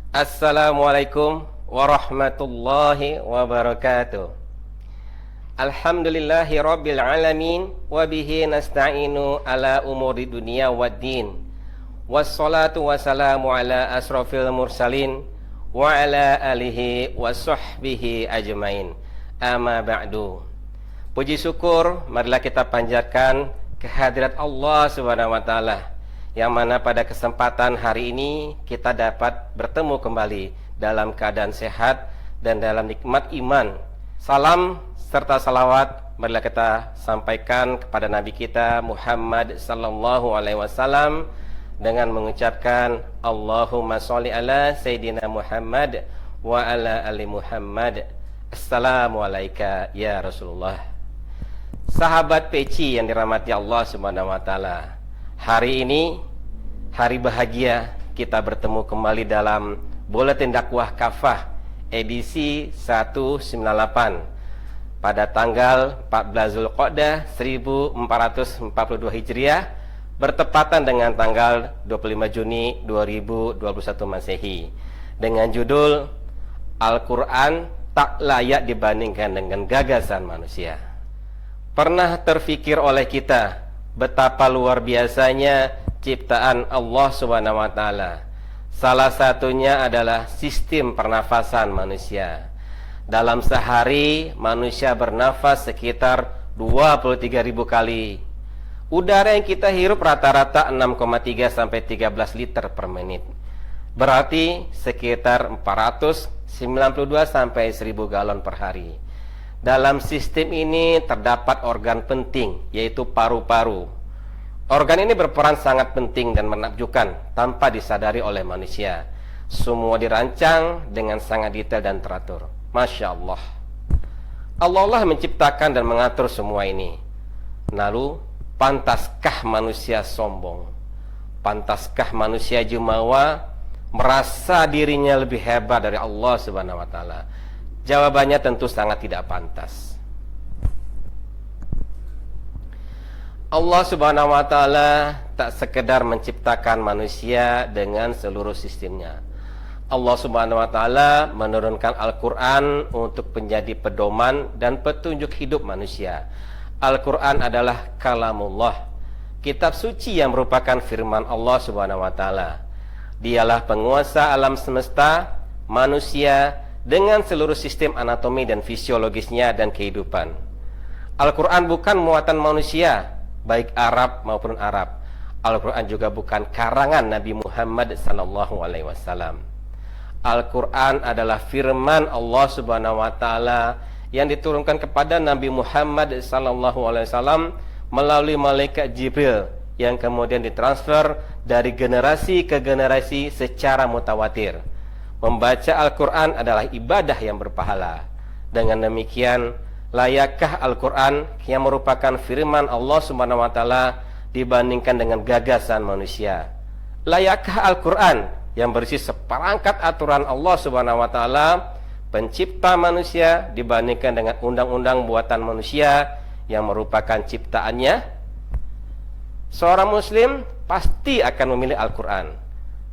Assalamualaikum warahmatullahi wabarakatuh. Alhamdulillahi rabbil alamin, wabihi nasta'inu ala umuri dunia waddin. Wassalatu wassalamu ala asrafil mursalin wa ala alihi wa sahbihi ajmain. Amma ba'du. Puji syukur marilah kita panjatkan kehadirat Allah Subhanahu wa taala, yang mana pada kesempatan hari ini kita dapat bertemu kembali dalam keadaan sehat dan dalam nikmat iman. Salam serta salawat marilah kita sampaikan kepada Nabi kita Muhammad sallallahu alaihi wasallam dengan mengucapkan Allahumma sholli ala Sayyidina Muhammad wa ala ali Muhammad. Assalamualaikum ya Rasulullah. Sahabat peci yang dirahmati Allah Subhanahu wa taala, hari ini hari bahagia, kita bertemu kembali dalam Buletin Dakwah Kafah edisi 198 pada tanggal 14 Zulqa'dah 1442 Hijriah, bertepatan dengan tanggal 25 Juni 2021 Masehi, dengan judul Al-Quran tak layak dibandingkan dengan gagasan manusia. Pernah terfikir oleh kita betapa luar biasanya ciptaan Allah Subhanahu wa taala? Salah satunya adalah sistem pernafasan manusia. Dalam sehari manusia bernafas sekitar 23.000 kali. Udara yang kita hirup rata-rata 6,3 sampai 13 liter per menit. Berarti sekitar 492 sampai 1000 galon per hari. Dalam sistem ini terdapat organ penting, yaitu paru-paru. Organ ini berperan sangat penting dan menakjubkan tanpa disadari oleh manusia. Semua dirancang dengan sangat detail dan teratur. Masya Allah. Allah menciptakan dan mengatur semua ini. Lalu, pantaskah manusia sombong? Pantaskah manusia jumawa merasa dirinya lebih hebat dari Allah Subhanahu wa taala? Jawabannya tentu sangat tidak pantas. Allah Subhanahu wa taala tak sekedar menciptakan manusia dengan seluruh sistemnya. Allah Subhanahu wa taala menurunkan Al-Qur'an untuk menjadi pedoman dan petunjuk hidup manusia. Al-Qur'an adalah kalamullah, kitab suci yang merupakan firman Allah Subhanahu wa taala. Dialah penguasa alam semesta, manusia dengan seluruh sistem anatomi dan fisiologisnya dan kehidupan. Al-Qur'an bukan muatan manusia, baik Arab maupun Arab. Al-Quran juga bukan karangan Nabi Muhammad SAW. Al-Quran adalah firman Allah Subhanahu wa taala yang diturunkan kepada Nabi Muhammad SAW melalui malaikat Jibril, yang kemudian ditransfer dari generasi ke generasi secara mutawatir. Membaca Al-Quran adalah ibadah yang berpahala. Dengan demikian, layakkah Al-Quran yang merupakan firman Allah Subhanahu wa taala dibandingkan dengan gagasan manusia? Layakkah Al-Quran yang berisi seperangkat aturan Allah Subhanahu wa taala, pencipta manusia, dibandingkan dengan undang-undang buatan manusia yang merupakan ciptaannya? Seorang muslim pasti akan memilih Al-Quran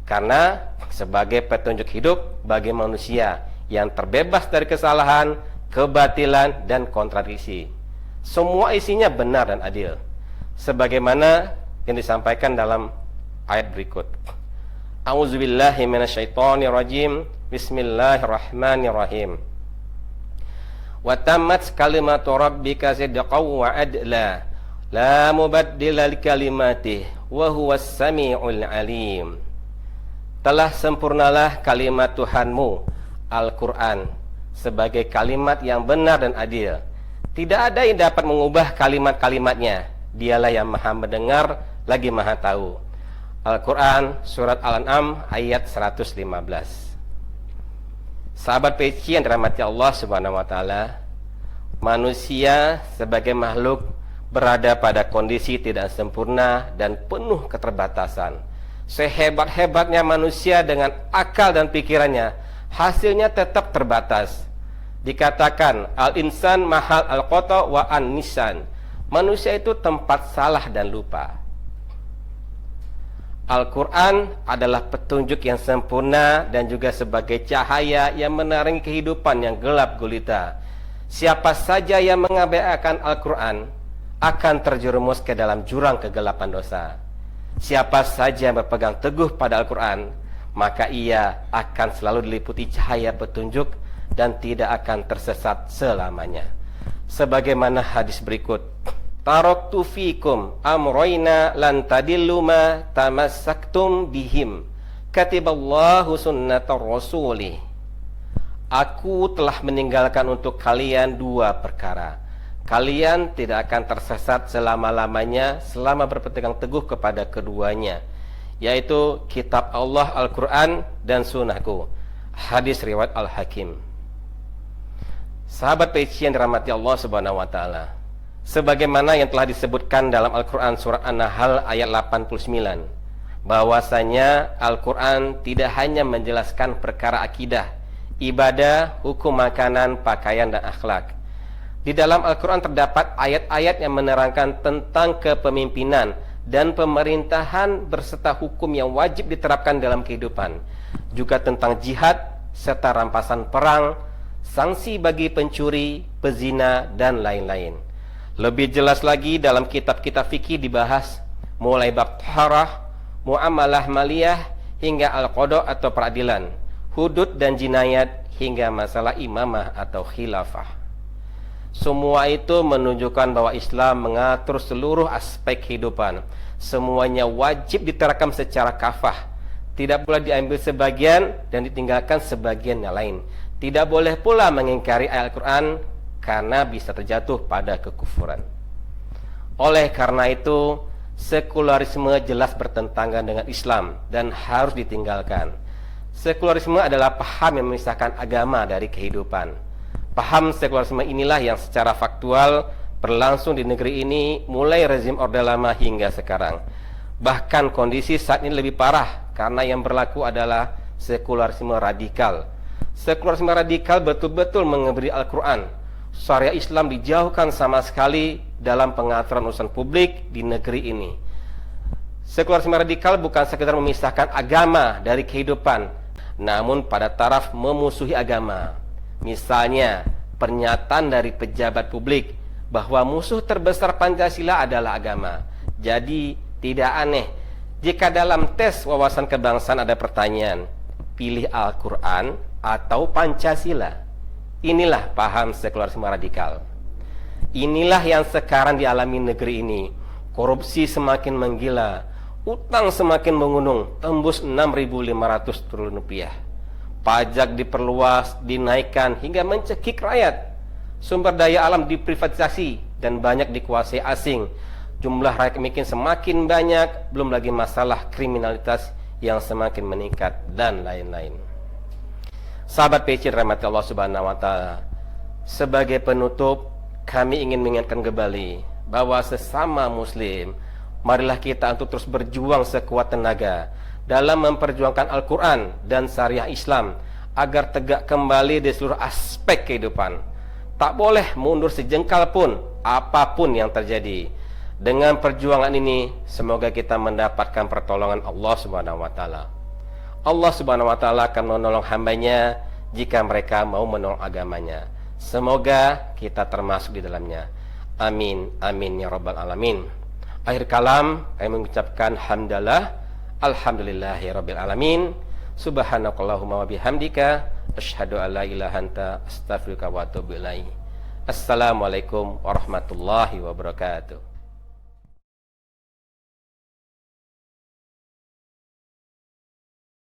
karena sebagai petunjuk hidup bagi manusia yang terbebas dari kesalahan, kebatilan, dan kontradiksi. Semua isinya benar dan adil, sebagaimana yang disampaikan dalam ayat berikut. A'udzubillahi minasyaitonirrajim. Bismillahirrahmanirrahim. Wa tammat kalimatu rabbika sidqan wa adla, la mubaddila likalimatih wa huwas samiul alim. Telah sempurnalah kalimat Tuhanmu, Al-Quran, sebagai kalimat yang benar dan adil. Tidak ada yang dapat mengubah kalimat-kalimatnya. Dialah yang maha mendengar lagi maha tahu. Al-Quran surat Al-An'am ayat 115. Sahabat peci yang dirahmati Allah Subhanahu wa taala, manusia sebagai makhluk berada pada kondisi tidak sempurna dan penuh keterbatasan. Sehebat-hebatnya manusia dengan akal dan pikirannya, hasilnya tetap terbatas. Dikatakan al-insan mahal al-qata wa an-nisan. Manusia itu tempat salah dan lupa. Al-Quran adalah petunjuk yang sempurna dan juga sebagai cahaya yang menerangi kehidupan yang gelap gulita. Siapa saja yang mengabaikan Al-Quran akan terjerumus ke dalam jurang kegelapan dosa. Siapa saja yang berpegang teguh pada Al-Quran, maka ia akan selalu diliputi cahaya petunjuk dan tidak akan tersesat selamanya. Sebagaimana hadis berikut, taraktu fikum amroina lan tadillu ma tamassaktum bihim katiballahu sunnatar rasulih. Aku telah meninggalkan untuk kalian dua perkara. Kalian tidak akan tersesat selama-lamanya selama berpegang teguh kepada keduanya, yaitu kitab Allah Al-Quran dan sunnahku. Hadis riwayat Al-Hakim. Sahabat PC yang dirahmati Allah Subhanahu wa taala, sebagaimana yang telah disebutkan dalam Al-Quran surat An-Nahl ayat 89, bahwasanya Al-Quran tidak hanya menjelaskan perkara akidah, ibadah, hukum makanan, pakaian, dan akhlak. Di dalam Al-Quran terdapat ayat-ayat yang menerangkan tentang kepemimpinan dan pemerintahan berserta hukum yang wajib diterapkan dalam kehidupan, juga tentang jihad serta rampasan perang, sanksi bagi pencuri, pezina, dan lain-lain. Lebih jelas lagi dalam kitab-kitab fikih dibahas mulai bab taharah, muamalah maliyah hingga al-qada atau peradilan, hudud dan jinayat hingga masalah imamah atau khilafah. Semua itu menunjukkan bahwa Islam mengatur seluruh aspek kehidupan. Semuanya wajib diterapkan secara kafah. Tidak boleh diambil sebagian dan ditinggalkan sebagian yang lain. Tidak boleh pula mengingkari ayat Al-Quran karena bisa terjatuh pada kekufuran. Oleh karena itu, sekularisme jelas bertentangan dengan Islam dan harus ditinggalkan. Sekularisme adalah paham yang memisahkan agama dari kehidupan. Paham sekularisme inilah yang secara faktual berlangsung di negeri ini mulai rezim Orde Lama hingga sekarang. Bahkan kondisi saat ini lebih parah karena yang berlaku adalah sekularisme radikal. Sekularisme radikal betul-betul mengebiri Al-Quran. Syariat Islam dijauhkan sama sekali dalam pengaturan urusan publik di negeri ini. Sekularisme radikal bukan sekedar memisahkan agama dari kehidupan, namun pada taraf memusuhi agama. Misalnya, pernyataan dari pejabat publik bahwa musuh terbesar Pancasila adalah agama. Jadi, tidak aneh jika dalam tes wawasan kebangsaan ada pertanyaan, pilih Al-Quran atau Pancasila. Inilah paham sekularisme radikal. Inilah yang sekarang dialami negeri ini. Korupsi semakin menggila, utang semakin mengunung, tembus 6.500 triliun rupiah. Pajak diperluas, dinaikkan hingga mencekik rakyat. Sumber daya alam diprivatisasi dan banyak dikuasai asing. Jumlah rakyat miskin semakin banyak, belum lagi masalah kriminalitas yang semakin meningkat dan lain-lain. Sahabat PC rahmat Allah Subhanahu wa taala, sebagai penutup kami ingin mengingatkan kembali bahwa sesama muslim, marilah kita untuk terus berjuang sekuat tenaga dalam memperjuangkan Al-Quran dan syariah Islam agar tegak kembali di seluruh aspek kehidupan. Tak boleh mundur sejengkal pun apapun yang terjadi. Dengan perjuangan ini semoga kita mendapatkan pertolongan Allah Subhanahu wa taala. Allah Subhanahu wa taala akan menolong hambanya jika mereka mau menolong agamanya. Semoga kita termasuk di dalamnya. Amin, amin ya rabbal alamin. Akhir kalam, kami mengucapkan hamdalah, alhamdulillahi rabbil alamin. Subhanakallahumma wa bihamdika asyhadu an la ilaha anta astaghfiruka wa atubu ilaik. Assalamualaikum warahmatullahi wabarakatuh.